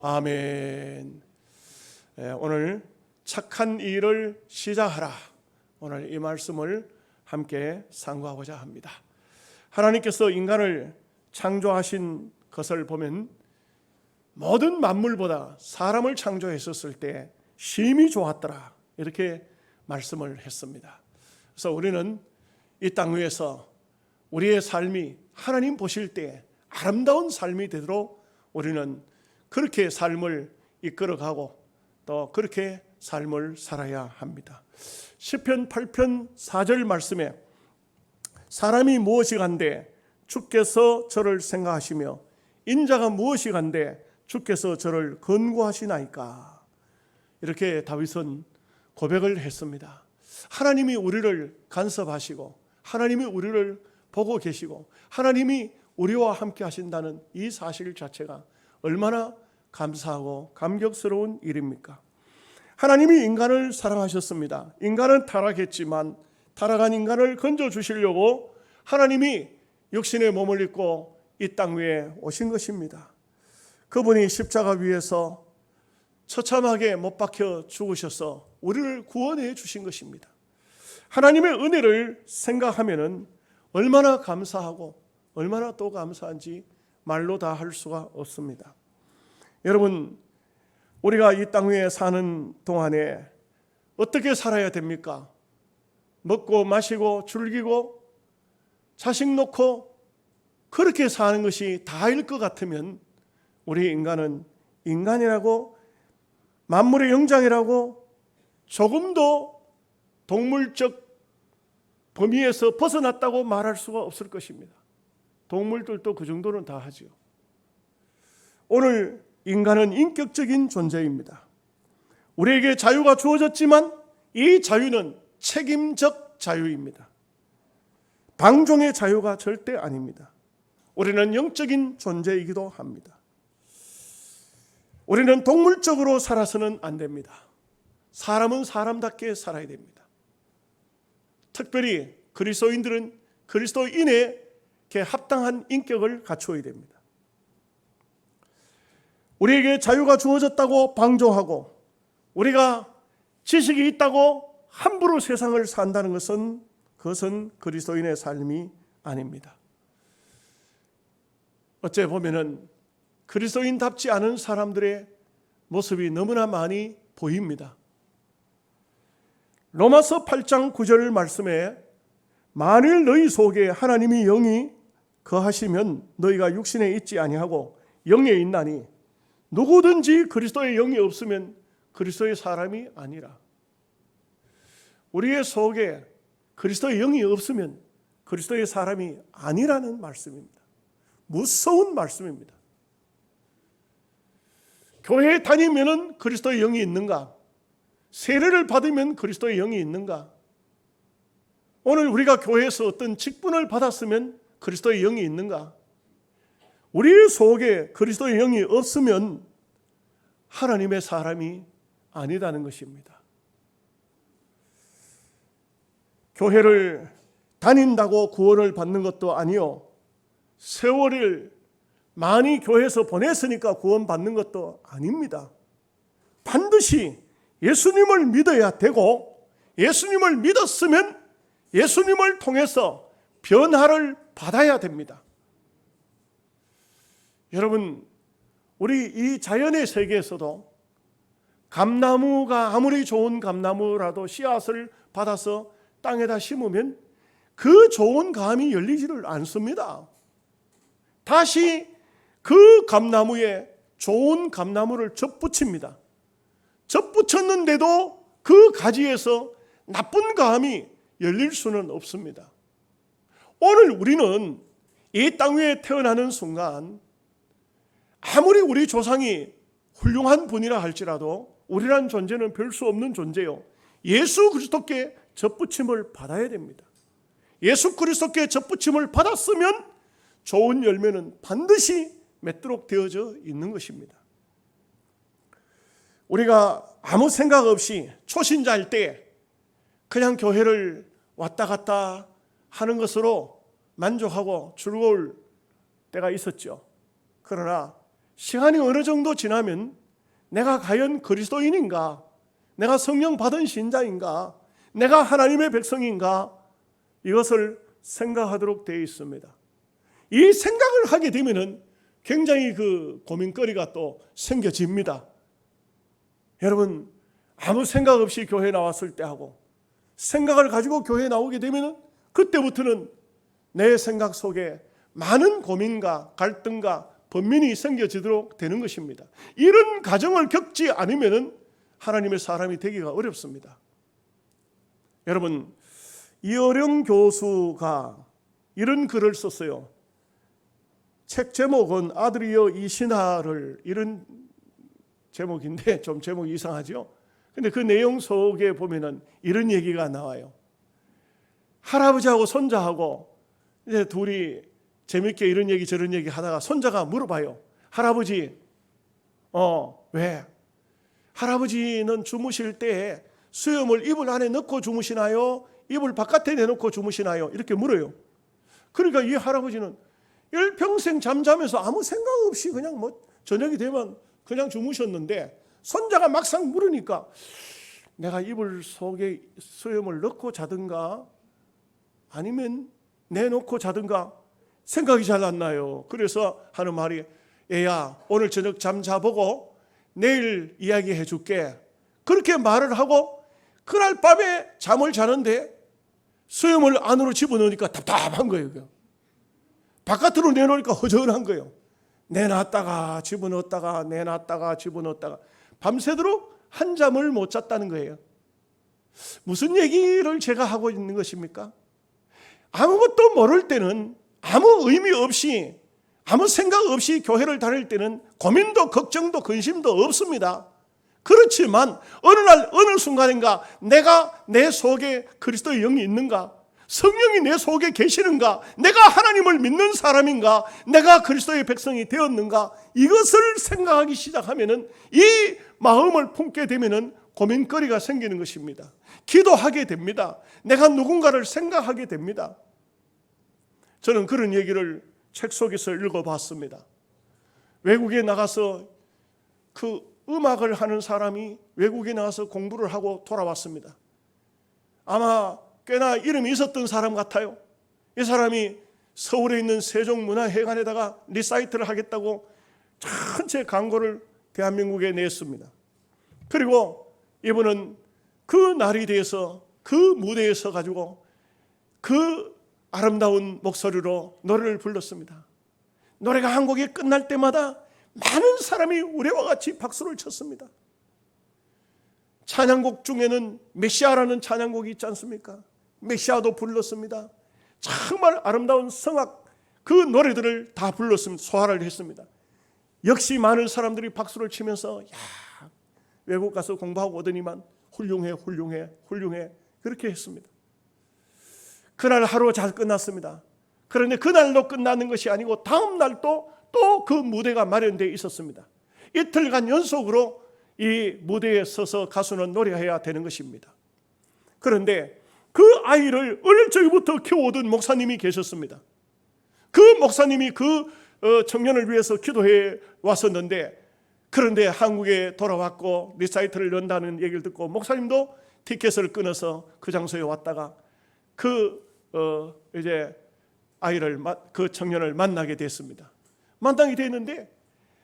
아멘. 오늘 착한 일을 시작하라. 오늘 이 말씀을 함께 상고하고자 합니다. 하나님께서 인간을 창조하신 것을 보면 모든 만물보다 사람을 창조했었을 때 심히 좋았더라, 이렇게 말씀을 했습니다. 그래서 우리는 이 땅 위에서 우리의 삶이 하나님 보실 때 아름다운 삶이 되도록 우리는 그렇게 삶을 이끌어가고 또 그렇게 삶을 살아야 합니다. 시편 8편 4절 말씀에 사람이 무엇이 간데 주께서 저를 생각하시며 인자가 무엇이 간데 주께서 저를 권고하시나이까, 이렇게 다윗은 고백을 했습니다. 하나님이 우리를 간섭하시고 하나님이 우리를 보고 계시고 하나님이 우리와 함께 하신다는 이 사실 자체가 얼마나 감사하고 감격스러운 일입니까? 하나님이 인간을 사랑하셨습니다. 인간은 타락했지만 타락한 인간을 건져주시려고 하나님이 육신의 몸을 입고 이 땅 위에 오신 것입니다. 그분이 십자가 위에서 처참하게 못 박혀 죽으셔서 우리를 구원해 주신 것입니다. 하나님의 은혜를 생각하면 얼마나 감사하고 얼마나 또 감사한지 말로 다 할 수가 없습니다. 여러분, 우리가 이 땅 위에 사는 동안에 어떻게 살아야 됩니까? 먹고 마시고 즐기고 자식 놓고 그렇게 사는 것이 다일 것 같으면 우리 인간은 인간이라고, 만물의 영장이라고 조금도 동물적 범위에서 벗어났다고 말할 수가 없을 것입니다. 동물들도 그 정도는 다 하지요. 오늘 인간은 인격적인 존재입니다. 우리에게 자유가 주어졌지만 이 자유는 책임적 자유입니다. 방종의 자유가 절대 아닙니다. 우리는 영적인 존재이기도 합니다. 우리는 동물적으로 살아서는 안 됩니다. 사람은 사람답게 살아야 됩니다. 특별히 그리스도인들은 그리스도인에게 합당한 인격을 갖추어야 됩니다. 우리에게 자유가 주어졌다고 방종하고 우리가 지식이 있다고 함부로 세상을 산다는 것은 그것은 그리스도인의 삶이 아닙니다. 어째 보면은 그리스도인답지 않은 사람들의 모습이 너무나 많이 보입니다. 로마서 8장 9절 말씀에 만일 너희 속에 하나님이 영이 거하시면 너희가 육신에 있지 아니하고 영에 있나니 누구든지 그리스도의 영이 없으면 그리스도의 사람이 아니라. 우리의 속에 그리스도의 영이 없으면 그리스도의 사람이 아니라는 말씀입니다. 무서운 말씀입니다. 교회에 다니면 그리스도의 영이 있는가? 세례를 받으면 그리스도의 영이 있는가? 오늘 우리가 교회에서 어떤 직분을 받았으면 그리스도의 영이 있는가? 우리 속에 그리스도의 영이 없으면 하나님의 사람이 아니다는 것입니다. 교회를 다닌다고 구원을 받는 것도 아니요, 세월을 많이 교회에서 보냈으니까 구원 받는 것도 아닙니다. 반드시 예수님을 믿어야 되고, 예수님을 믿었으면 예수님을 통해서 변화를 받아야 됩니다. 여러분, 우리 이 자연의 세계에서도 감나무가 아무리 좋은 감나무라도 씨앗을 받아서 땅에다 심으면 그 좋은 감이 열리지를 않습니다. 다시 그 감나무에 좋은 감나무를 접붙입니다. 접붙였는데도 그 가지에서 나쁜 감이 열릴 수는 없습니다. 오늘 우리는 이 땅 위에 태어나는 순간 아무리 우리 조상이 훌륭한 분이라 할지라도 우리란 존재는 별 수 없는 존재요, 예수 그리스도께 접붙임을 받아야 됩니다. 예수 그리스도께 접붙임을 받았으면 좋은 열매는 반드시 맺도록 되어져 있는 것입니다. 우리가 아무 생각 없이 초신자일 때 그냥 교회를 왔다 갔다 하는 것으로 만족하고 즐거울 때가 있었죠. 그러나 시간이 어느 정도 지나면 내가 과연 그리스도인인가? 내가 성령 받은 신자인가? 내가 하나님의 백성인가? 이것을 생각하도록 되어 있습니다. 이 생각을 하게 되면은 굉장히 그 고민거리가 또 생겨집니다. 여러분, 아무 생각 없이 교회에 나왔을 때하고 생각을 가지고 교회에 나오게 되면은 그때부터는 내 생각 속에 많은 고민과 갈등과 번민이 생겨지도록 되는 것입니다. 이런 과정을 겪지 않으면은 하나님의 사람이 되기가 어렵습니다. 여러분, 이어령 교수가 이런 글을 썼어요. 책 제목은 아들이여 이 신하를, 이런 제목인데 좀 제목이 이상하죠. 근데 그 내용 속에 보면은 이런 얘기가 나와요. 할아버지하고 손자하고 이제 둘이 재밌게 이런 얘기 저런 얘기 하다가 손자가 물어봐요. 할아버지, 왜? 할아버지는 주무실 때 수염을 이불 안에 넣고 주무시나요? 이불 바깥에 내놓고 주무시나요? 이렇게 물어요. 그러니까 이 할아버지는 일평생 잠자면서 아무 생각 없이 그냥 뭐 저녁이 되면 그냥 주무셨는데 손자가 막상 물으니까 내가 이불 속에 수염을 넣고 자든가 아니면 내놓고 자든가 생각이 잘 안 나요. 그래서 하는 말이, 애야 오늘 저녁 잠 자보고 내일 이야기해 줄게. 그렇게 말을 하고 그날 밤에 잠을 자는데 수염을 안으로 집어넣으니까 답답한 거예요. 바깥으로 내놓으니까 허전한 거예요. 내놨다가 집어넣었다가 내놨다가 집어넣었다가 밤새도록 한잠을 못 잤다는 거예요. 무슨 얘기를 제가 하고 있는 것입니까? 아무것도 모를 때는 아무 의미 없이 아무 생각 없이 교회를 다닐 때는 고민도 걱정도 근심도 없습니다. 그렇지만 어느 날 어느 순간인가 내가 내 속에 그리스도의 영이 있는가? 성령이 내 속에 계시는가? 내가 하나님을 믿는 사람인가? 내가 그리스도의 백성이 되었는가? 이것을 생각하기 시작하면은 이 마음을 품게 되면은 고민거리가 생기는 것입니다. 기도하게 됩니다. 내가 누군가를 생각하게 됩니다. 저는 그런 얘기를 책 속에서 읽어봤습니다. 외국에 나가서 그 음악을 하는 사람이 외국에 나가서 공부를 하고 돌아왔습니다. 아마 꽤나 이름이 있었던 사람 같아요. 이 사람이 서울에 있는 세종문화회관에다가 리사이트를 하겠다고 전체 광고를 대한민국에 냈습니다. 그리고 이분은 그 날이 돼서 그 무대에 서 가지고 그 아름다운 목소리로 노래를 불렀습니다. 노래가 한 곡이 끝날 때마다 많은 사람이 우리와 같이 박수를 쳤습니다. 찬양곡 중에는 메시아라는 찬양곡이 있지 않습니까? 메시아도 불렀습니다. 정말 아름다운 성악 그 노래들을 다 불렀습니다. 소화를 했습니다. 역시 많은 사람들이 박수를 치면서 야, 외국 가서 공부하고 오더니만 훌륭해 훌륭해 훌륭해 그렇게 했습니다. 그날 하루 잘 끝났습니다. 그런데 그날로 끝나는 것이 아니고 다음 날도 또 그 무대가 마련되어 있었습니다. 이틀간 연속으로 이 무대에 서서 가수는 노래해야 되는 것입니다. 그런데 그 아이를 어릴 적부터 키워오던 목사님이 계셨습니다. 그 목사님이 그 청년을 위해서 기도해 왔었는데 그런데 한국에 돌아왔고 리사이트를 연다는 얘기를 듣고 목사님도 티켓을 끊어서 그 장소에 왔다가 이제 아이를 그 청년을 만나게 됐습니다. 만나게 됐는데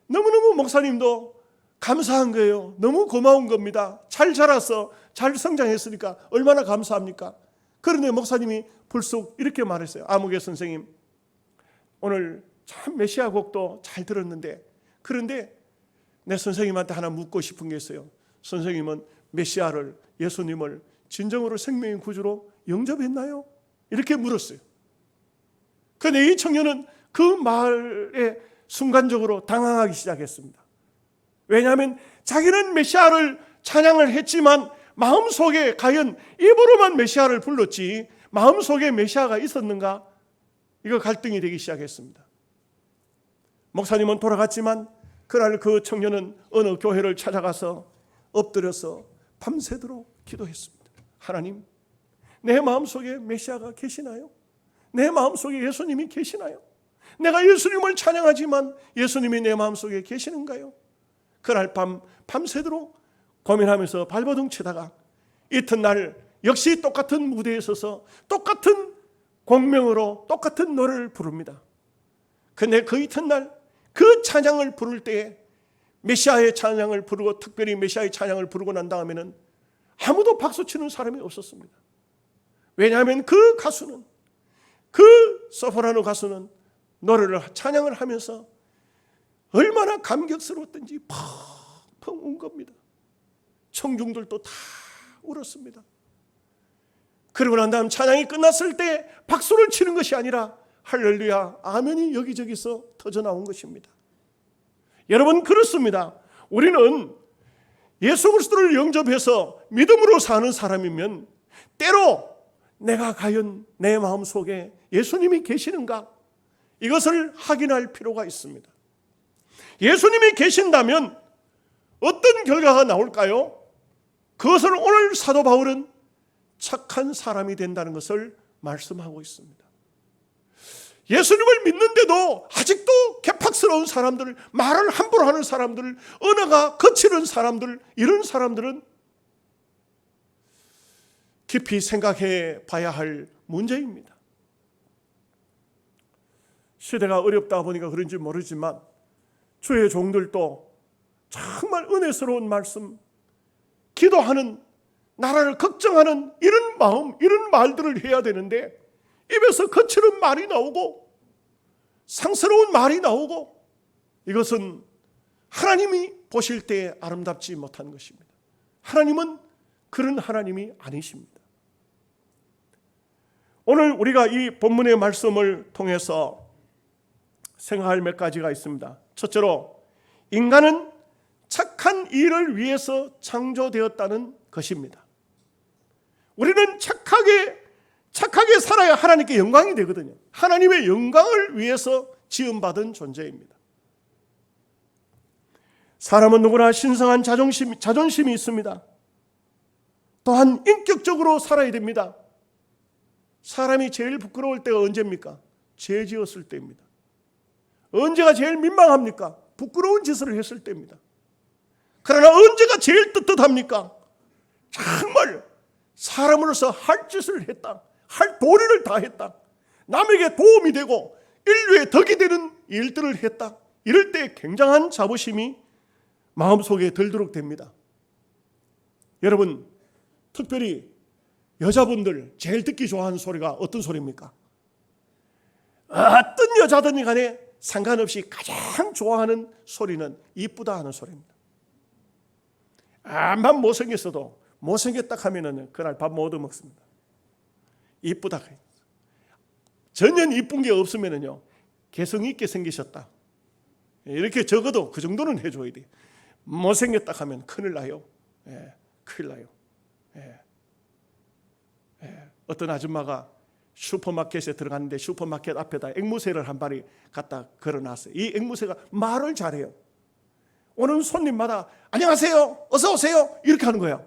너무너무 목사님도 감사한 거예요. 너무 고마운 겁니다. 잘 자라서 잘 성장했으니까 얼마나 감사합니까? 그런데 목사님이 불쑥 이렇게 말했어요. 아무개 선생님, 오늘 참 메시아 곡도 잘 들었는데 그런데 내 선생님한테 하나 묻고 싶은 게 있어요. 선생님은 메시아를, 예수님을 진정으로 생명의 구주로 영접했나요? 이렇게 물었어요. 그런데 이 청년은 그 말에 순간적으로 당황하기 시작했습니다. 왜냐하면 자기는 메시아를 찬양을 했지만 마음속에 과연 입으로만 메시아를 불렀지 마음속에 메시아가 있었는가? 이거 갈등이 되기 시작했습니다. 목사님은 돌아갔지만 그날 그 청년은 어느 교회를 찾아가서 엎드려서 밤새도록 기도했습니다. 하나님, 내 마음속에 메시아가 계시나요? 내 마음속에 예수님이 계시나요? 내가 예수님을 찬양하지만 예수님이 내 마음속에 계시는가요? 그날 밤새도록 고민하면서 발버둥 치다가 이튿날 역시 똑같은 무대에 서서 똑같은 공명으로 똑같은 노래를 부릅니다. 근데 그 이튿날 그 찬양을 부를 때에 메시아의 찬양을 부르고 특별히 메시아의 찬양을 부르고 난 다음에는 아무도 박수치는 사람이 없었습니다. 왜냐하면 그 가수는, 그 소프라노 가수는 노래를 찬양을 하면서 얼마나 감격스러웠던지 펑펑 운 겁니다. 청중들도 다 울었습니다. 그러고 난 다음 찬양이 끝났을 때 박수를 치는 것이 아니라 할렐루야 아멘이 여기저기서 터져 나온 것입니다. 여러분, 그렇습니다. 우리는 예수 그리스도를 영접해서 믿음으로 사는 사람이면 때로 내가 과연 내 마음속에 예수님이 계시는가? 이것을 확인할 필요가 있습니다. 예수님이 계신다면 어떤 결과가 나올까요? 그것을 오늘 사도 바울은 착한 사람이 된다는 것을 말씀하고 있습니다. 예수님을 믿는데도 아직도 개팍스러운 사람들, 말을 함부로 하는 사람들, 언어가 거칠은 사람들, 이런 사람들은 깊이 생각해 봐야 할 문제입니다. 시대가 어렵다 보니까 그런지 모르지만 주의 종들도 정말 은혜스러운 말씀, 기도하는, 나라를 걱정하는 이런 마음, 이런 말들을 해야 되는데 입에서 거칠은 말이 나오고 상스러운 말이 나오고 이것은 하나님이 보실 때 아름답지 못한 것입니다. 하나님은 그런 하나님이 아니십니다. 오늘 우리가 이 본문의 말씀을 통해서 생각할 몇 가지가 있습니다. 첫째로 인간은 착한 일을 위해서 창조되었다는 것입니다. 우리는 착하게 살아야 하나님께 영광이 되거든요. 하나님의 영광을 위해서 지음받은 존재입니다. 사람은 누구나 신성한 자존심이 있습니다. 또한 인격적으로 살아야 됩니다. 사람이 제일 부끄러울 때가 언제입니까? 죄 지었을 때입니다. 언제가 제일 민망합니까? 부끄러운 짓을 했을 때입니다. 그러나 언제가 제일 떳떳합니까? 정말 사람으로서 할 짓을 했다, 할 도리를 다 했다, 남에게 도움이 되고 인류의 덕이 되는 일들을 했다, 이럴 때 굉장한 자부심이 마음속에 들도록 됩니다. 여러분, 특별히 여자분들 제일 듣기 좋아하는 소리가 어떤 소리입니까? 어떤 여자든 간에 상관없이 가장 좋아하는 소리는 이쁘다 하는 소리입니다. 암만 못생겼어도 못생겼다 하면은 그날 밥 못 얻어먹습니다. 이쁘다. 전혀 이쁜 게 없으면은요, 개성 있게 생기셨다, 이렇게 적어도 그 정도는 해줘야 돼. 못생겼다 하면 큰일 나요. 큰일 나요. 어떤 아줌마가 슈퍼마켓에 들어갔는데 슈퍼마켓 앞에다 앵무새를 한 마리 갖다 걸어놨어요. 이 앵무새가 말을 잘해요. 오는 손님마다 안녕하세요, 어서 오세요, 이렇게 하는 거야,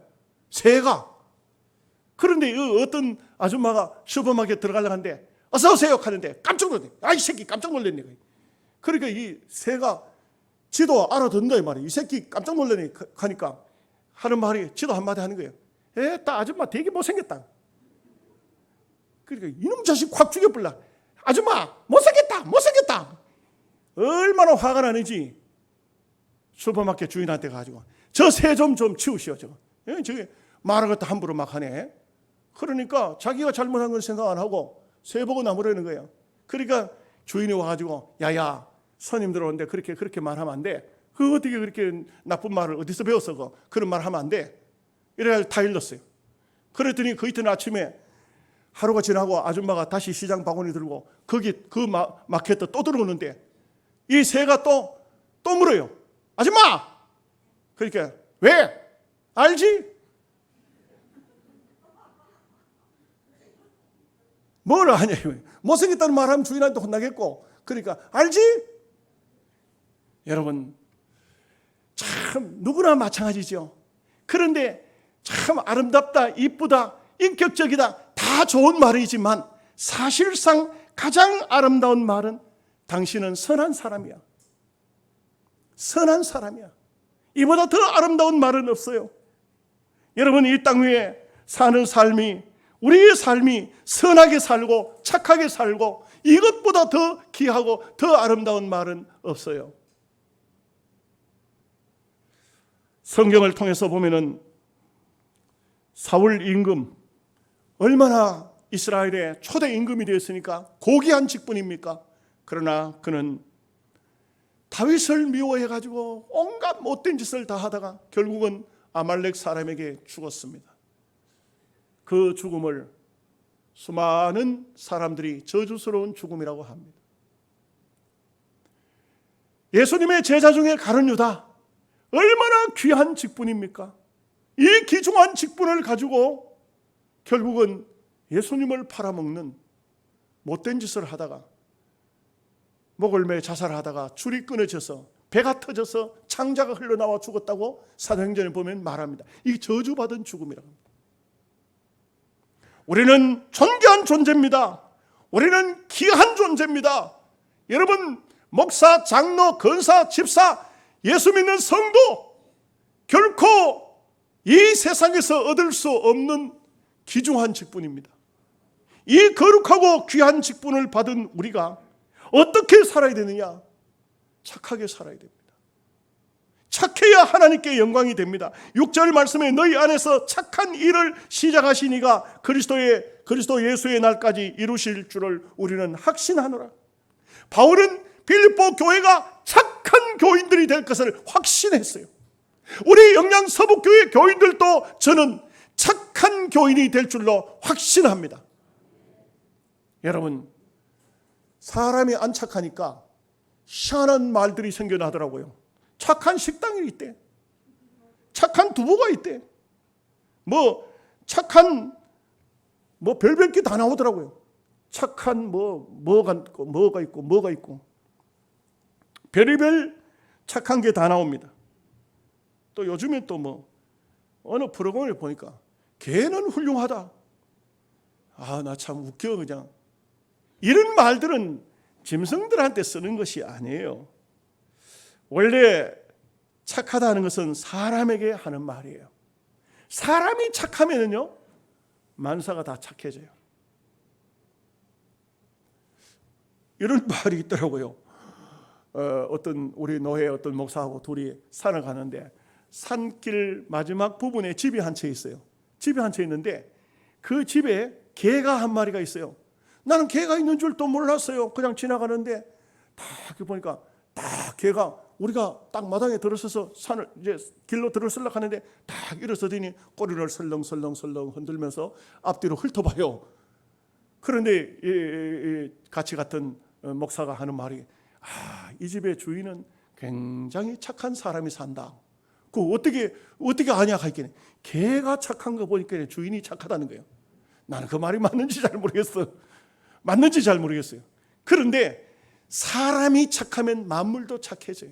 새가. 그런데 어떤 아줌마가 슈퍼마켓 들어가려고 하는데 어서 오세요 하는데 깜짝 놀랐네. 아이 새끼 깜짝 놀랐네. 그러니까 이 새가 지도 알아듣는다 이 말이에요. 이 새끼 깜짝 놀랐네 하니까 하는 말이, 지도 한마디 하는 거예요. 딱 아줌마 되게 못생겼다. 그러니까 이놈 자식 확 죽여버려. 아줌마 못생겼다. 얼마나 화가 나는지 슈퍼마켓 주인한테 가지고 저 새 좀 치우시오. 저게 말을 갖다 함부로 막 하네. 그러니까 자기가 잘못한 건 생각 안 하고 새 보고 나무라는 거예요. 그러니까 주인이 와가지고 야야, 손님들 오는데 그렇게 말하면 안 돼. 그 어떻게 그렇게 나쁜 말을 어디서 배웠어? 그런 말 하면 안 돼. 이래가지고 다 일렀어요. 그랬더니 그 이튿날 아침에 하루가 지나고 아줌마가 다시 시장 바구니 들고 거기 그 마켓에 또 들어오는데 이 새가 또 물어요. 아줌마! 그러니까 왜? 알지? 뭘 아냐? 못생겼다는 말하면 주인한테 혼나겠고, 그러니까 알지? 여러분, 참 누구나 마찬가지죠. 그런데 참 아름답다, 이쁘다, 인격적이다, 다 좋은 말이지만 사실상 가장 아름다운 말은 당신은 선한 사람이야. 선한 사람이야. 이보다 더 아름다운 말은 없어요. 여러분, 이 땅 위에 사는 삶이, 우리의 삶이 선하게 살고 착하게 살고 이것보다 더 귀하고 더 아름다운 말은 없어요. 성경을 통해서 보면은 사울 임금, 얼마나 이스라엘의 초대 임금이 되었으니까 고귀한 직분입니까? 그러나 그는 다윗을 미워해가지고 온갖 못된 짓을 다 하다가 결국은 아말렉 사람에게 죽었습니다. 그 죽음을 수많은 사람들이 저주스러운 죽음이라고 합니다. 예수님의 제자 중에 가룟 유다, 얼마나 귀한 직분입니까? 이 귀중한 직분을 가지고 결국은 예수님을 팔아먹는 못된 짓을 하다가 목을 매 자살하다가 줄이 끊어져서 배가 터져서 창자가 흘러나와 죽었다고 사도행전에 보면 말합니다. 이 저주받은 죽음이라고 합니다. 우리는 존귀한 존재입니다. 우리는 귀한 존재입니다. 여러분, 목사, 장로, 권사, 집사, 예수 믿는 성도, 결코 이 세상에서 얻을 수 없는 귀중한 직분입니다. 이 거룩하고 귀한 직분을 받은 우리가 어떻게 살아야 되느냐? 착하게 살아야 됩니다. 착해야 하나님께 영광이 됩니다. 6절 말씀에 너희 안에서 착한 일을 시작하신 이가 그리스도 예수의 날까지 이루실 줄을 우리는 확신하노라. 바울은 빌립보 교회가 착한 교인들이 될 것을 확신했어요. 우리 영양 서북교회 교인들도 저는 착한 교인이 될 줄로 확신합니다. 여러분, 사람이 안 착하니까 희한한 말들이 생겨나더라고요. 착한 식당이 있대. 착한 두부가 있대. 착한 별별 게 다 나오더라고요. 착한 뭐가 있고 별의별 착한 게 다 나옵니다. 또 요즘에 또 어느 프로그램을 보니까 걔는 훌륭하다. 아, 나 참 웃겨 그냥. 이런 말들은 짐승들한테 쓰는 것이 아니에요. 원래 착하다는 것은 사람에게 하는 말이에요. 사람이 착하면요, 만사가 다 착해져요. 이런 말이 있더라고요. 어떤 우리 노회 어떤 목사하고 둘이 산을 가는데 산길 마지막 부분에 집이 한 채 있어요. 집이 한 채 있는데 그 집에 개가 한 마리가 있어요. 나는 개가 있는 줄도 몰랐어요. 그냥 지나가는데 딱 보니까 딱 개가, 우리가 딱 마당에 들어서서 산을 이제 길로 들어서려고 하는데 딱 일어서더니 꼬리를 설렁설렁 흔들면서 앞뒤로 훑어봐요. 그런데 같이 갔던 목사가 하는 말이, 이 집의 주인은 굉장히 착한 사람이 산다. 그 어떻게 아냐 하기는 개가 착한 거 보니까 주인이 착하다는 거예요. 나는 그 말이 맞는지 잘 모르겠어요. 그런데 사람이 착하면 만물도 착해져요.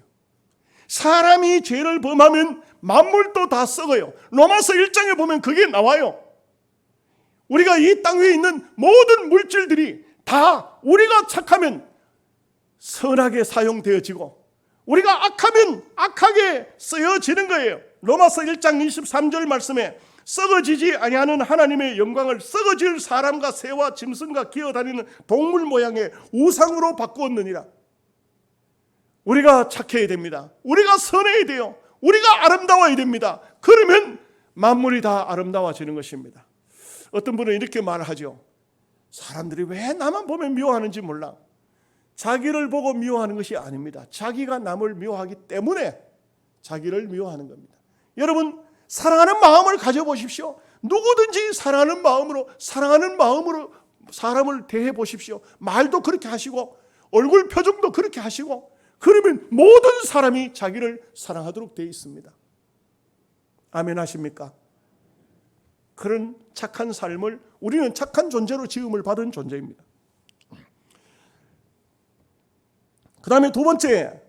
사람이 죄를 범하면 만물도 다 썩어요. 로마서 1장에 보면 그게 나와요. 우리가 이 땅 위에 있는 모든 물질들이 다 우리가 착하면 선하게 사용되어지고 우리가 악하면 악하게 쓰여지는 거예요. 로마서 1장 23절 말씀에 썩어지지 아니하는 하나님의 영광을 썩어질 사람과 새와 짐승과 기어다니는 동물 모양의 우상으로 바꾸었느니라. 우리가 착해야 됩니다. 우리가 선해야 돼요. 우리가 아름다워야 됩니다. 그러면 만물이 다 아름다워지는 것입니다. 어떤 분은 이렇게 말하죠. 사람들이 왜 나만 보면 미워하는지 몰라. 자기를 보고 미워하는 것이 아닙니다. 자기가 남을 미워하기 때문에 자기를 미워하는 겁니다. 여러분, 사랑하는 마음을 가져보십시오. 누구든지 사랑하는 마음으로 사람을 대해 보십시오. 말도 그렇게 하시고 얼굴 표정도 그렇게 하시고, 그러면 모든 사람이 자기를 사랑하도록 되어 있습니다. 아멘 하십니까? 그런 착한 삶을, 우리는 착한 존재로 지음을 받은 존재입니다. 그 다음에 두 번째,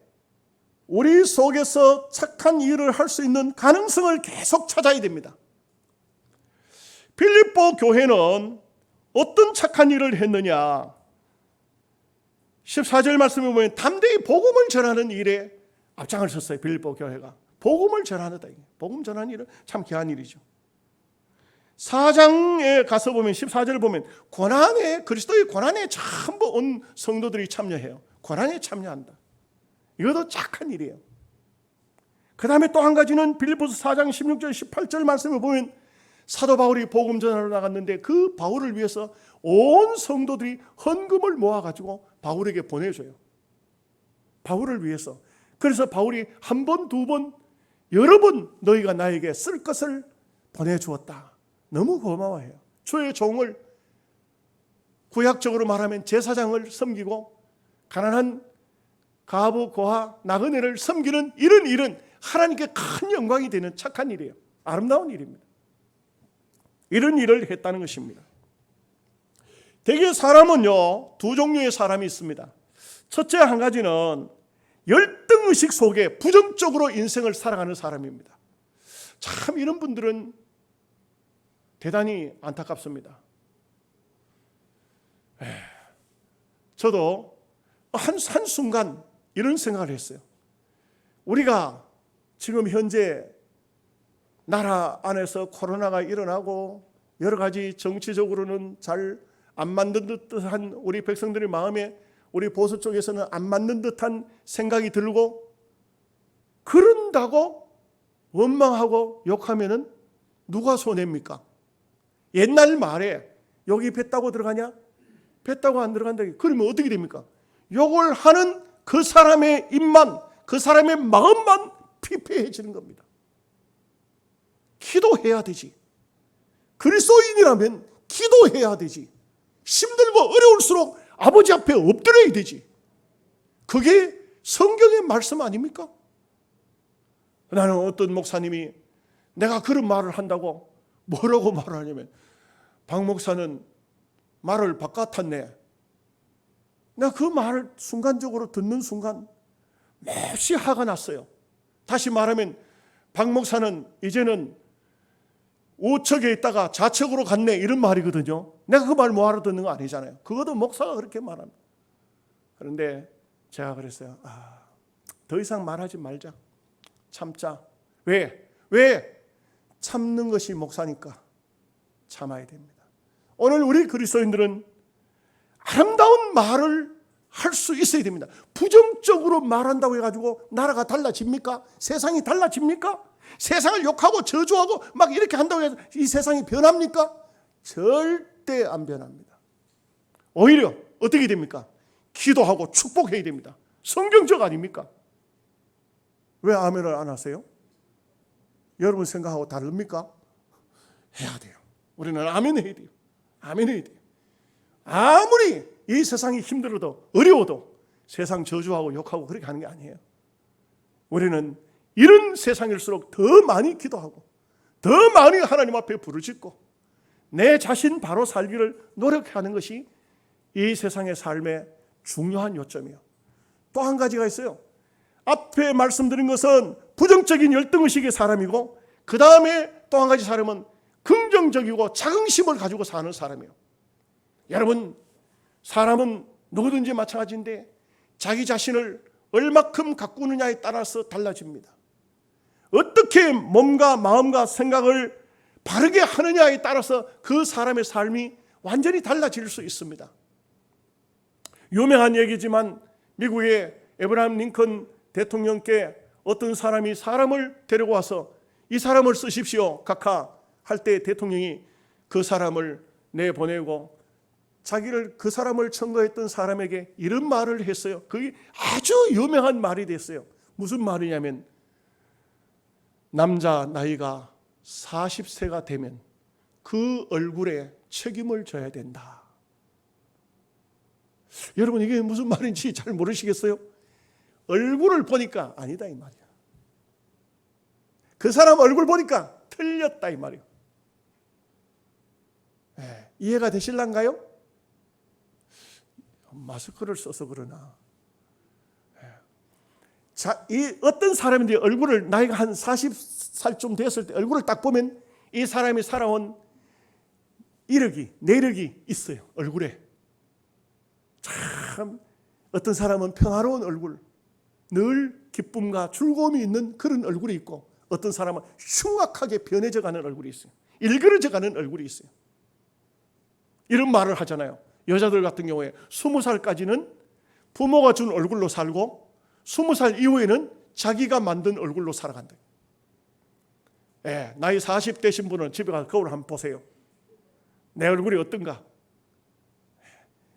우리 속에서 착한 일을 할 수 있는 가능성을 계속 찾아야 됩니다. 빌립보 교회는 어떤 착한 일을 했느냐? 14절 말씀에 보면 담대히 복음을 전하는 일에 앞장을 섰어요. 빌립보 교회가. 복음을 전하다. 복음 전하는 일은 참 귀한 일이죠. 4장에 가서 보면 14절을 보면 고난에, 그리스도의 고난에 전부 온 성도들이 참여해요. 고난에 참여한다. 이것도 착한 일이에요. 그 다음에 또 한 가지는 빌립보서 4장 16절 18절 말씀을 보면 사도 바울이 복음 전하러 나갔는데 그 바울을 위해서 온 성도들이 헌금을 모아가지고 바울에게 보내줘요. 바울을 위해서. 그래서 바울이 한 번, 두 번, 여러 번 너희가 나에게 쓸 것을 보내주었다. 너무 고마워해요. 주의 종을 구약적으로 말하면 제사장을 섬기고 가난한 가부, 고아, 나그네를 섬기는 이런 일은 하나님께 큰 영광이 되는 착한 일이에요. 아름다운 일입니다. 이런 일을 했다는 것입니다. 대개 사람은요, 두 종류의 사람이 있습니다. 첫째 한 가지는 열등의식 속에 부정적으로 인생을 살아가는 사람입니다. 참 이런 분들은 대단히 안타깝습니다. 저도 한순간 이런 생각을 했어요. 우리가 지금 현재 나라 안에서 코로나가 일어나고 여러 가지 정치적으로는 잘 안 맞는 듯한 우리 백성들의 마음에 우리 보수 쪽에서는 안 맞는 듯한 생각이 들고 그런다고 원망하고 욕하면은 누가 손해입니까? 옛날 말에 여기 뱉다고 들어가냐? 뱉다고 안 들어간다. 그러면 어떻게 됩니까? 욕을 하는 그 사람의 입만, 그 사람의 마음만 피폐해지는 겁니다. 기도해야 되지. 그리스도인이라면 기도해야 되지. 힘들고 어려울수록 아버지 앞에 엎드려야 되지. 그게 성경의 말씀 아닙니까? 나는 어떤 목사님이 내가 그런 말을 한다고 뭐라고 말을 하냐면 박 목사는 말을 바깥았네. 내가 그 말을 순간적으로 듣는 순간 몹시 화가 났어요. 다시 말하면 박 목사는 이제는 우측에 있다가 좌측으로 갔네 이런 말이거든요. 내가 그 말 뭐하러 듣는 거 아니잖아요. 그것도 목사가 그렇게 말합니다. 그런데 제가 그랬어요. 더 이상 말하지 말자. 참자. 왜? 참는 것이 목사니까 참아야 됩니다. 오늘 우리 그리스도인들은 아름다운 말을 할 수 있어야 됩니다. 부정적으로 말한다고 해가지고 나라가 달라집니까? 세상이 달라집니까? 세상을 욕하고 저주하고 막 이렇게 한다고 해서 이 세상이 변합니까? 절대 안 변합니다. 오히려 어떻게 됩니까? 기도하고 축복해야 됩니다. 성경적 아닙니까? 왜 아멘을 안 하세요? 여러분 생각하고 다릅니까? 해야 돼요. 우리는 아멘 해야 돼요. 아멘 해야 돼요. 아무리 이 세상이 힘들어도 어려워도 세상 저주하고 욕하고 그렇게 하는 게 아니에요. 우리는 이런 세상일수록 더 많이 기도하고 더 많이 하나님 앞에 부르짖고 내 자신 바로 살기를 노력하는 것이 이 세상의 삶의 중요한 요점이에요. 또 한 가지가 있어요. 앞에 말씀드린 것은 부정적인 열등의식의 사람이고 그 다음에 또 한 가지 사람은 긍정적이고 자긍심을 가지고 사는 사람이에요. 여러분, 사람은 누구든지 마찬가지인데 자기 자신을 얼마큼 가꾸느냐에 따라서 달라집니다. 어떻게 몸과 마음과 생각을 바르게 하느냐에 따라서 그 사람의 삶이 완전히 달라질 수 있습니다. 유명한 얘기지만 미국의 에브라함 링컨 대통령께 어떤 사람이 사람을 데리고 와서 이 사람을 쓰십시오 각하 할 때 대통령이 그 사람을 내보내고 자기를 그 사람을 청구했던 사람에게 이런 말을 했어요. 그게 아주 유명한 말이 됐어요. 무슨 말이냐면 남자 나이가 40세가 되면 그 얼굴에 책임을 져야 된다. 여러분 이게 무슨 말인지 잘 모르시겠어요? 얼굴을 보니까 아니다 이 말이야. 그 사람 얼굴 보니까 틀렸다 이 말이야. 이해가 되실란가요? 마스크를 써서 그러나. 자, 이 어떤 사람인데 얼굴을 나이가 한 40살쯤 됐을 때 얼굴을 딱 보면 이 사람이 살아온 이력이, 내력이 있어요. 얼굴에. 참 어떤 사람은 평화로운 얼굴, 늘 기쁨과 즐거움이 있는 그런 얼굴이 있고, 어떤 사람은 흉악하게 변해져 가는 얼굴이 있어요. 일그러져 가는 얼굴이 있어요. 이런 말을 하잖아요. 여자들 같은 경우에 20살까지는 부모가 준 얼굴로 살고 20살 이후에는 자기가 만든 얼굴로 살아간다. 나이 40 되신 분은 집에 가서 거울 한번 보세요. 내 얼굴이 어떤가?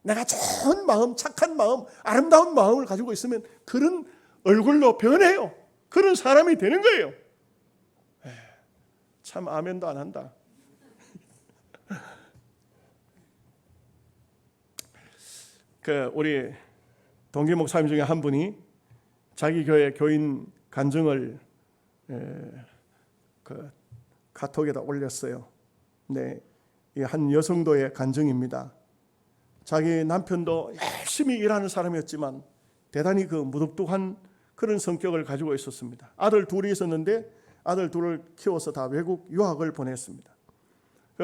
내가 좋은 마음, 착한 마음, 아름다운 마음을 가지고 있으면 그런 얼굴로 변해요. 그런 사람이 되는 거예요. 참 아멘도 안 한다. 우리 동기 목사님 중에 한 분이 자기 교회 교인 간증을 카톡에다 올렸어요. 네, 한 여성도의 간증입니다. 자기 남편도 열심히 일하는 사람이었지만 대단히 무뚝뚝한 그런 성격을 가지고 있었습니다. 아들 둘이 있었는데 아들 둘을 키워서 다 외국 유학을 보냈습니다.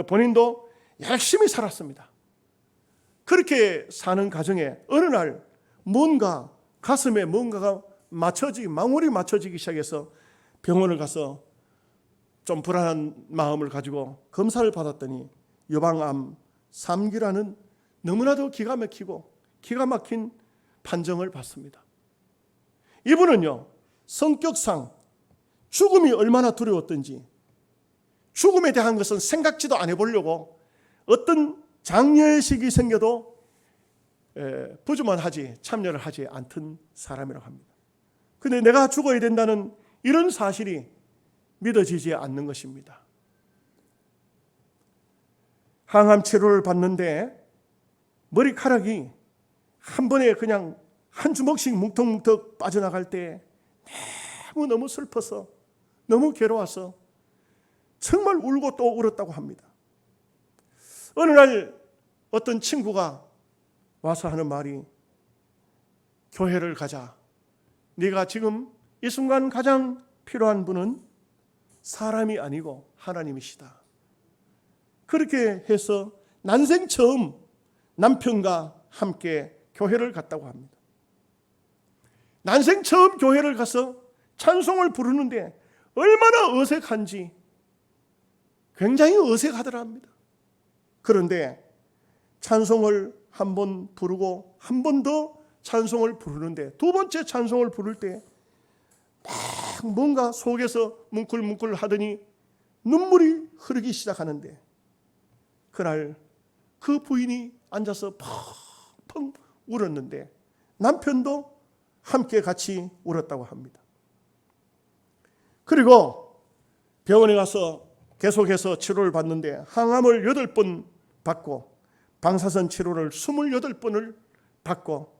본인도 열심히 살았습니다. 그렇게 사는 가정에 어느 날 뭔가 가슴에 뭔가가 망울이 맞춰지기 시작해서 병원을 가서 좀 불안한 마음을 가지고 검사를 받았더니 유방암 3기라는 너무나도 기가 막히고 기가 막힌 판정을 받습니다. 이분은요, 성격상 죽음이 얼마나 두려웠던지 죽음에 대한 것은 생각지도 안 해보려고 어떤 장례식이 생겨도 부주만하지 참여를 하지 않던 사람이라고 합니다. 그런데 내가 죽어야 된다는 이런 사실이 믿어지지 않는 것입니다. 항암 치료를 받는데 머리카락이 한 번에 그냥 한 주먹씩 뭉텅뭉텅 빠져나갈 때 너무 슬퍼서 너무 괴로워서 정말 울고 또 울었다고 합니다. 어느 날 어떤 친구가 와서 하는 말이, 교회를 가자. 네가 지금 이 순간 가장 필요한 분은 사람이 아니고 하나님이시다. 그렇게 해서 난생 처음 남편과 함께 교회를 갔다고 합니다. 난생 처음 교회를 가서 찬송을 부르는데 얼마나 어색한지 굉장히 어색하더라 합니다. 그런데 찬송을 한 번 부르고 한 번 더 찬송을 부르는데 두 번째 찬송을 부를 때 막 뭔가 속에서 뭉클뭉클 하더니 눈물이 흐르기 시작하는데 그날 그 부인이 앉아서 펑펑 울었는데 남편도 함께 같이 울었다고 합니다. 그리고 병원에 가서 계속해서 치료를 받는데 항암을 8번 받고 방사선 치료를 28번을 받고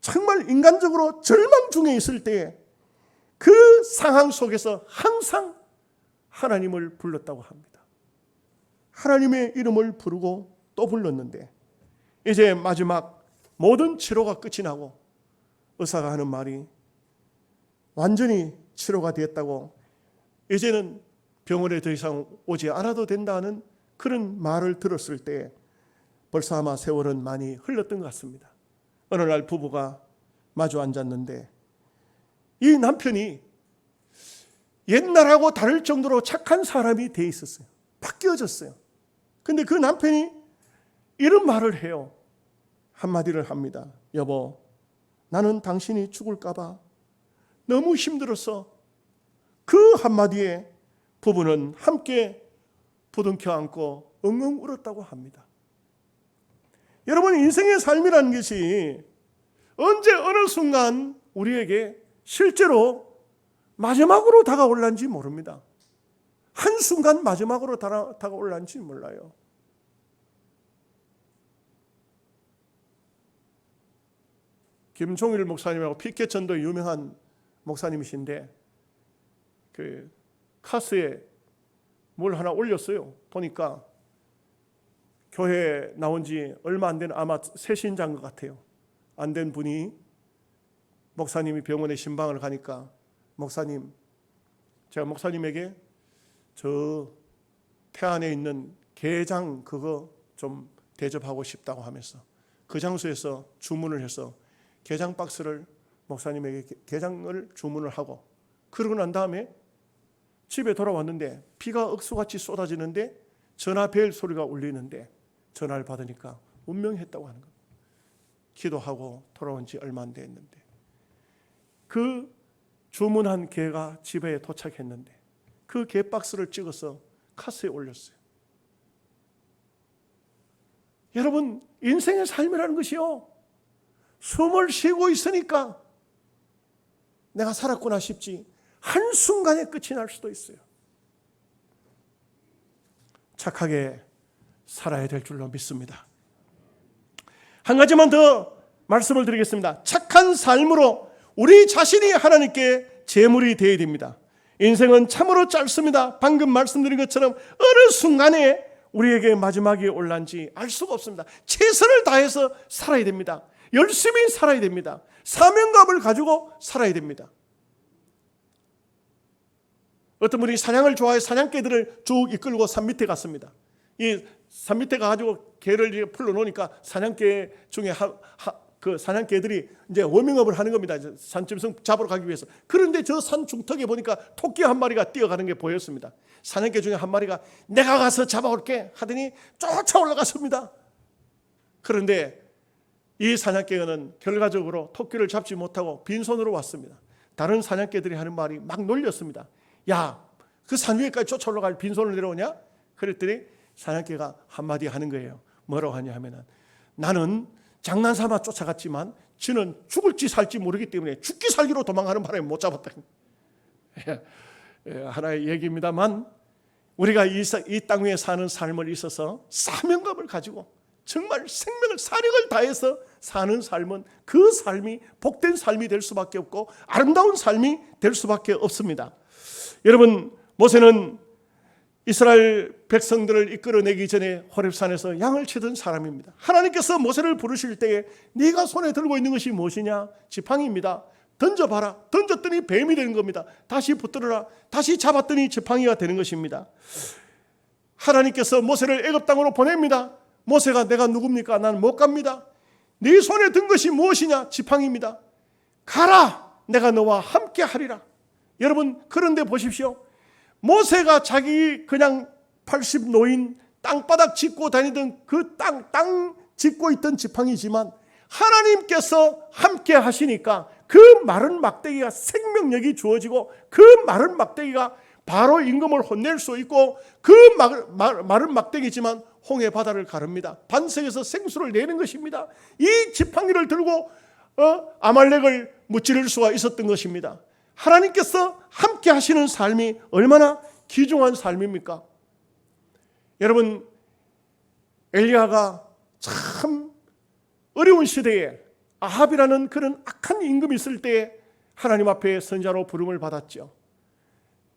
정말 인간적으로 절망 중에 있을 때 그 상황 속에서 항상 하나님을 불렀다고 합니다. 하나님의 이름을 부르고 또 불렀는데 이제 마지막 모든 치료가 끝이 나고 의사가 하는 말이 완전히 치료가 되었다고 이제는 병원에 더 이상 오지 않아도 된다는 그런 말을 들었을 때 벌써 아마 세월은 많이 흘렀던 것 같습니다. 어느 날 부부가 마주 앉았는데 이 남편이 옛날하고 다를 정도로 착한 사람이 돼 있었어요. 바뀌어졌어요. 근데 그 남편이 이런 말을 해요. 한마디를 합니다. 여보, 나는 당신이 죽을까 봐 너무 힘들어서. 그 한마디에 부부는 함께 부둥켜 안고 엉엉 울었다고 합니다. 여러분, 인생의 삶이라는 것이 언제 어느 순간 우리에게 실제로 마지막으로 다가올란지 모릅니다. 한순간 마지막으로 다가올란지 몰라요. 김종일 목사님하고 피켓전도 유명한 목사님이신데 그 카스에 뭘 하나 올렸어요. 보니까 교회 나온 지 얼마 안 된 아마 새신자인 것 같아요. 안 된 분이 목사님이 병원에 신방을 가니까 목사님, 제가 목사님에게 저 태안에 있는 게장 그거 좀 대접하고 싶다고 하면서 그 장소에서 주문을 해서 게장 박스를 목사님에게 게장을 주문을 하고, 그러고 난 다음에 집에 돌아왔는데 비가 억수같이 쏟아지는데 전화벨 소리가 울리는데 전화를 받으니까 운명했다고 하는 겁니다. 기도하고 돌아온 지 얼마 안 됐는데 그 주문한 게가 집에 도착했는데 그 게 박스를 찍어서 카스에 올렸어요. 여러분, 인생의 삶이라는 것이요, 숨을 쉬고 있으니까 내가 살았구나 싶지 한순간에 끝이 날 수도 있어요. 착하게 살아야 될 줄로 믿습니다. 한 가지만 더 말씀을 드리겠습니다. 착한 삶으로 우리 자신이 하나님께 제물이 되어야 됩니다. 인생은 참으로 짧습니다. 방금 말씀드린 것처럼 어느 순간에 우리에게 마지막이 올란지 알 수가 없습니다. 최선을 다해서 살아야 됩니다. 열심히 살아야 됩니다. 사명감을 가지고 살아야 됩니다. 어떤 분이 사냥을 좋아해 사냥개들을 쭉 이끌고 산 밑에 갔습니다. 이 산 밑에 가가지고 개를 풀어놓으니까 사냥개 중에 그 사냥개들이 이제 워밍업을 하는 겁니다. 산짐승 잡으러 가기 위해서. 그런데 저 산 중턱에 보니까 토끼 한 마리가 뛰어가는 게 보였습니다. 사냥개 중에 한 마리가 내가 가서 잡아올게 하더니 쫓아 올라갔습니다. 그런데 이 사냥개는 결과적으로 토끼를 잡지 못하고 빈손으로 왔습니다. 다른 사냥개들이 하는 말이 막 놀렸습니다. 야, 그 산 위에까지 쫓아 올라갈 빈손을 내려오냐? 그랬더니 사냥개가 한마디 하는 거예요. 뭐라고 하냐 하면은, 나는 장난삼아 쫓아갔지만 쥐는 죽을지 살지 모르기 때문에 죽기 살기로 도망가는 바람에 못 잡았다. 하나의 얘기입니다만, 우리가 이 땅 위에 사는 삶을 있어서 사명감을 가지고 정말 생명을 사력을 다해서 사는 삶은 그 삶이 복된 삶이 될 수밖에 없고 아름다운 삶이 될 수밖에 없습니다. 여러분, 모세는 이스라엘 백성들을 이끌어내기 전에 호렙산에서 양을 치던 사람입니다. 하나님께서 모세를 부르실 때에 네가 손에 들고 있는 것이 무엇이냐? 지팡이입니다. 던져봐라. 던졌더니 뱀이 되는 겁니다. 다시 붙들어라. 다시 잡았더니 지팡이가 되는 것입니다. 하나님께서 모세를 애굽 땅으로 보냅니다. 모세가 내가 누굽니까? 나는 못 갑니다. 네 손에 든 것이 무엇이냐? 지팡이입니다. 가라. 내가 너와 함께 하리라. 여러분, 그런데 보십시오. 모세가 자기 그냥 80 노인 땅바닥 짚고 다니던 그 땅 짚고 있던 지팡이지만 하나님께서 함께 하시니까 그 마른 막대기가 생명력이 주어지고 그 마른 막대기가 바로 임금을 혼낼 수 있고 그 마른 막대기지만 홍해 바다를 가릅니다. 반석에서 생수를 내는 것입니다. 이 지팡이를 들고 아말렉을 무찌를 수가 있었던 것입니다. 하나님께서 함께 하시는 삶이 얼마나 귀중한 삶입니까? 여러분, 엘리야가 참 어려운 시대에 아합이라는 그런 악한 임금이 있을 때에 하나님 앞에 선자로 부름을 받았죠.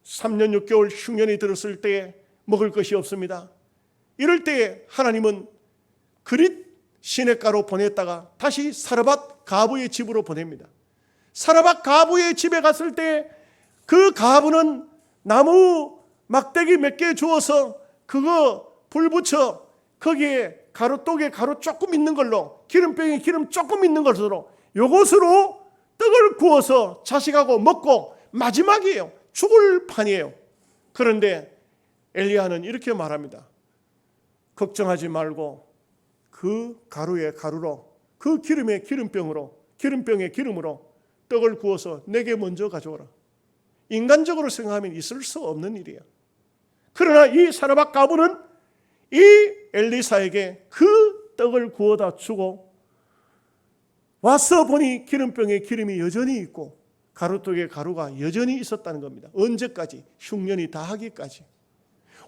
3년 6개월 흉년이 들었을 때에 먹을 것이 없습니다. 이럴 때에 하나님은 그릿 시냇가로 보냈다가 다시 사르밧 가부의 집으로 보냅니다. 사르밧 가부의 집에 갔을 때 그 가부는 나무 막대기 몇 개 주어서 그거 불 붙여 거기에 가루독에 가루 조금 있는 걸로 기름병에 기름 조금 있는 것으로 요것으로 떡을 구워서 자식하고 먹고 마지막이에요. 죽을 판이에요. 그런데 엘리야는 이렇게 말합니다. 걱정하지 말고 그 가루의 가루로 그 기름의 기름병으로 기름병의 기름으로 떡을 구워서 내게 먼저 가져오라. 인간적으로 생각하면 있을 수 없는 일이야. 그러나 이 사르밧 가부는 이 엘리사에게 그 떡을 구워다 주고 와서 보니 기름병에 기름이 여전히 있고 가루떡에 가루가 여전히 있었다는 겁니다. 언제까지? 흉년이 다하기까지.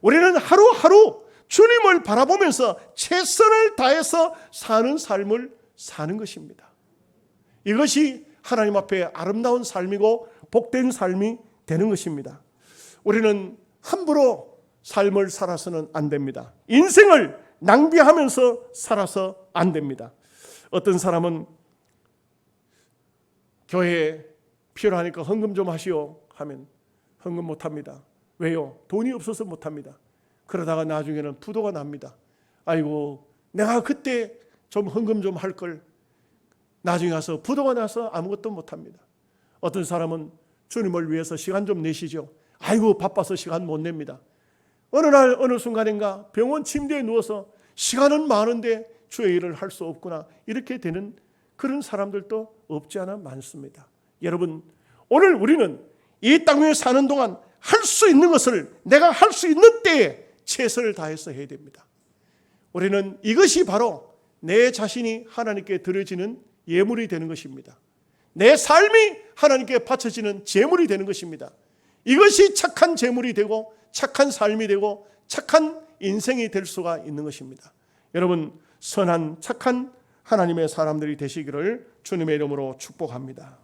우리는 하루하루 주님을 바라보면서 최선을 다해서 사는 삶을 사는 것입니다. 이것이 하나님 앞에 아름다운 삶이고 복된 삶이 되는 것입니다. 우리는 함부로 삶을 살아서는 안 됩니다. 인생을 낭비하면서 살아서 안 됩니다. 어떤 사람은 교회에 필요하니까 헌금 좀 하시오 하면 헌금 못합니다. 왜요? 돈이 없어서 못합니다. 그러다가 나중에는 부도가 납니다. 아이고, 내가 그때 좀 헌금 좀 할 걸. 나중에 가서 부도가 나서 아무것도 못합니다. 어떤 사람은 주님을 위해서 시간 좀 내시죠. 아이고 바빠서 시간 못 냅니다. 어느 날 어느 순간인가 병원 침대에 누워서 시간은 많은데 주의 일을 할 수 없구나, 이렇게 되는 그런 사람들도 없지 않아 많습니다. 여러분, 오늘 우리는 이 땅 위에 사는 동안 할 수 있는 것을 내가 할 수 있는 때에 최선을 다해서 해야 됩니다. 우리는 이것이 바로 내 자신이 하나님께 드려지는 예물이 되는 것입니다. 내 삶이 하나님께 바쳐지는 제물이 되는 것입니다. 이것이 착한 제물이 되고 착한 삶이 되고 착한 인생이 될 수가 있는 것입니다. 여러분, 선한 착한 하나님의 사람들이 되시기를 주님의 이름으로 축복합니다.